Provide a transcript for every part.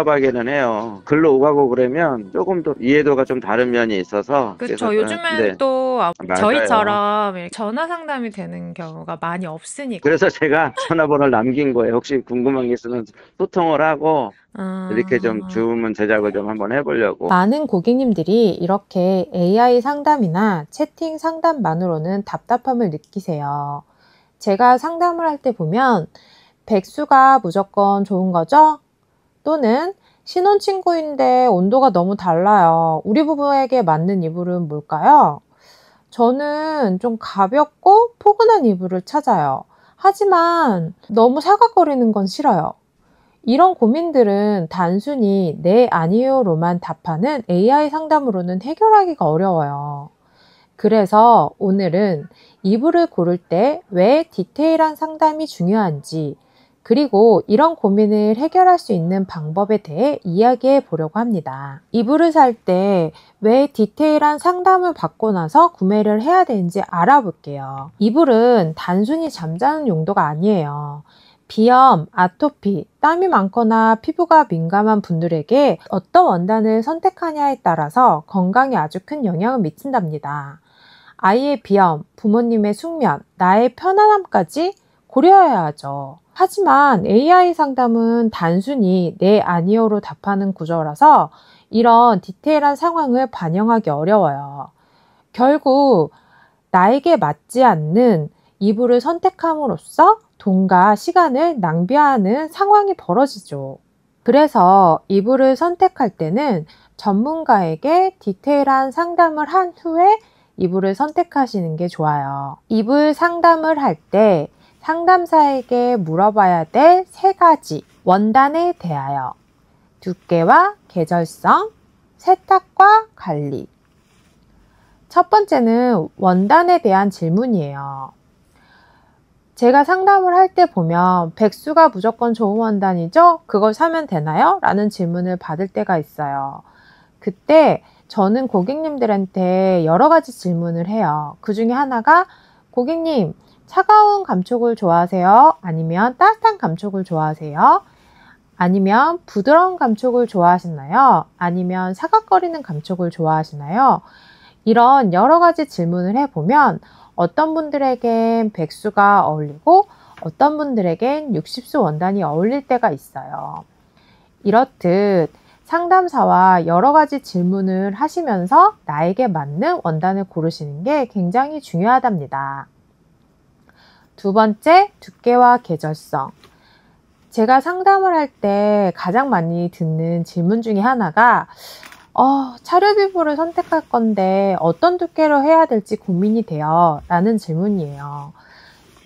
답답하기는 해요. 글로 오가고 그러면 조금 더 이해도가 좀 다른 면이 있어서. 그래서 그쵸. 요즘은 네, 또 맞아요. 저희처럼 이렇게 전화 상담이 되는 경우가 많이 없으니까. 그래서 제가 전화번호를 남긴 거예요. 혹시 궁금한 게 있으면 소통을 하고 이렇게 좀 아, 주문 제작을 좀 한번 해보려고. 많은 고객님들이 이렇게 AI 상담이나 채팅 상담만으로는 답답함을 느끼세요. 제가 상담을 할 때 보면 백수가 무조건 좋은 거죠? 또는 신혼친구인데 온도가 너무 달라요. 우리 부부에게 맞는 이불은 뭘까요? 저는 좀 가볍고 포근한 이불을 찾아요. 하지만 너무 사각거리는 건 싫어요. 이런 고민들은 단순히 네, 아니요로만 답하는 AI 상담으로는 해결하기가 어려워요. 그래서 오늘은 이불을 고를 때 왜 디테일한 상담이 중요한지, 그리고 이런 고민을 해결할 수 있는 방법에 대해 이야기해 보려고 합니다. 이불을 살 때 왜 디테일한 상담을 받고 나서 구매를 해야 되는지 알아볼게요. 이불은 단순히 잠자는 용도가 아니에요. 비염, 아토피, 땀이 많거나 피부가 민감한 분들에게 어떤 원단을 선택하냐에 따라서 건강에 아주 큰 영향을 미친답니다. 아이의 비염, 부모님의 숙면, 나의 편안함까지 고려해야 하죠. 하지만 AI 상담은 단순히 네, 아니요로 답하는 구조라서 이런 디테일한 상황을 반영하기 어려워요. 결국 나에게 맞지 않는 이불을 선택함으로써 돈과 시간을 낭비하는 상황이 벌어지죠. 그래서 이불을 선택할 때는 전문가에게 디테일한 상담을 한 후에 이불을 선택하시는 게 좋아요. 이불 상담을 할 때 상담사에게 물어봐야 될 3가지. 원단에 대하여, 두께와 계절성, 세탁과 관리. 첫 번째는 원단에 대한 질문이에요. 제가 상담을 할 때 보면 백수가 무조건 좋은 원단이죠? 그걸 사면 되나요? 라는 질문을 받을 때가 있어요. 그때 저는 고객님들한테 여러 가지 질문을 해요. 그 중에 하나가 고객님, 차가운 감촉을 좋아하세요? 아니면 따뜻한 감촉을 좋아하세요? 아니면 부드러운 감촉을 좋아하시나요? 아니면 사각거리는 감촉을 좋아하시나요? 이런 여러 가지 질문을 해보면 어떤 분들에겐 백수가 어울리고 어떤 분들에겐 60수 원단이 어울릴 때가 있어요. 이렇듯 상담사와 여러 가지 질문을 하시면서 나에게 맞는 원단을 고르시는 게 굉장히 중요하답니다. 두 번째, 두께와 계절성. 제가 상담을 할 때 가장 많이 듣는 질문 중에 하나가 차려 피부를 선택할 건데 어떤 두께로 해야 될지 고민이 돼요 라는 질문이에요.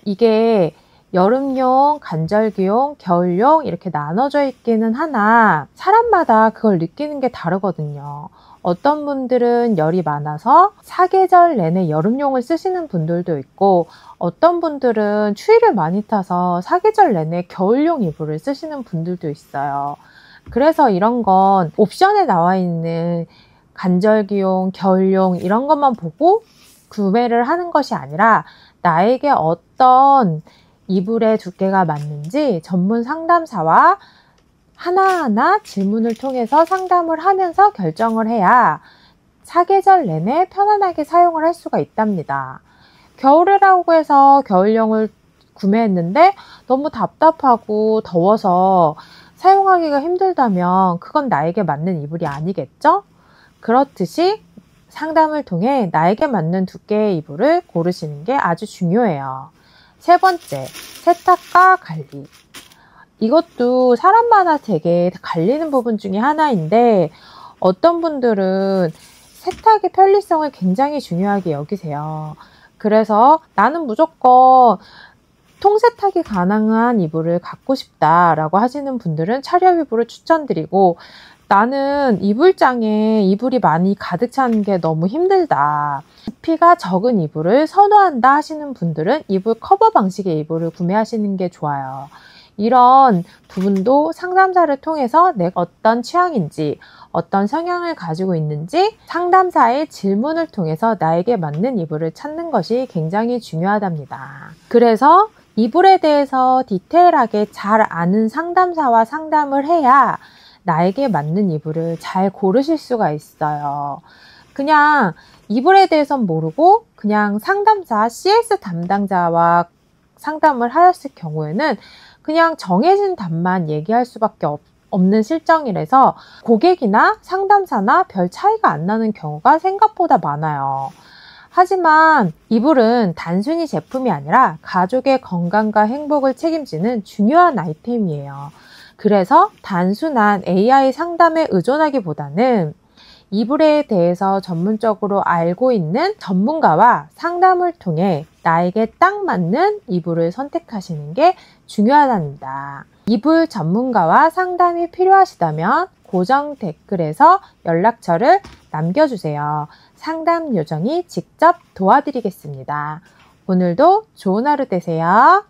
이게 여름용, 간절기용, 겨울용 이렇게 나눠져 있기는 하나 사람마다 그걸 느끼는 게 다르거든요. 어떤 분들은 열이 많아서 사계절 내내 여름용을 쓰시는 분들도 있고 어떤 분들은 추위를 많이 타서 사계절 내내 겨울용 이불을 쓰시는 분들도 있어요. 그래서 이런 건 옵션에 나와 있는 간절기용, 겨울용 이런 것만 보고 구매를 하는 것이 아니라 나에게 어떤 이불의 두께가 맞는지 전문 상담사와 하나하나 질문을 통해서 상담을 하면서 결정을 해야 사계절 내내 편안하게 사용을 할 수가 있답니다. 겨울이라고 해서 겨울용을 구매했는데 너무 답답하고 더워서 사용하기가 힘들다면 그건 나에게 맞는 이불이 아니겠죠? 그렇듯이 상담을 통해 나에게 맞는 두께의 이불을 고르시는 게 아주 중요해요. 세 번째, 세탁과 관리. 이것도 사람마다 되게 갈리는 부분 중에 하나인데 어떤 분들은 세탁의 편리성을 굉장히 중요하게 여기세요. 그래서 나는 무조건 통세탁이 가능한 이불을 갖고 싶다라고 하시는 분들은 차렵 이불을 추천드리고 나는 이불장에 이불이 많이 가득 차는 게 너무 힘들다. 부피가 적은 이불을 선호한다 하시는 분들은 이불 커버 방식의 이불을 구매하시는 게 좋아요. 이런 부분도 상담사를 통해서 내가 어떤 취향인지 어떤 성향을 가지고 있는지 상담사의 질문을 통해서 나에게 맞는 이불을 찾는 것이 굉장히 중요하답니다. 그래서 이불에 대해서 디테일하게 잘 아는 상담사와 상담을 해야 나에게 맞는 이불을 잘 고르실 수가 있어요. 그냥 이불에 대해선 모르고 그냥 상담사, CS 담당자와 상담을 하였을 경우에는 그냥 정해진 답만 얘기할 수밖에 없는 실정이라서 고객이나 상담사나 별 차이가 안 나는 경우가 생각보다 많아요. 하지만 이불은 단순히 제품이 아니라 가족의 건강과 행복을 책임지는 중요한 아이템이에요. 그래서 단순한 AI 상담에 의존하기보다는 이불에 대해서 전문적으로 알고 있는 전문가와 상담을 통해 나에게 딱 맞는 이불을 선택하시는 게 중요하답니다. 이불 전문가와 상담이 필요하시다면 고정 댓글에서 연락처를 남겨주세요. 상담 요정이 직접 도와드리겠습니다. 오늘도 좋은 하루 되세요.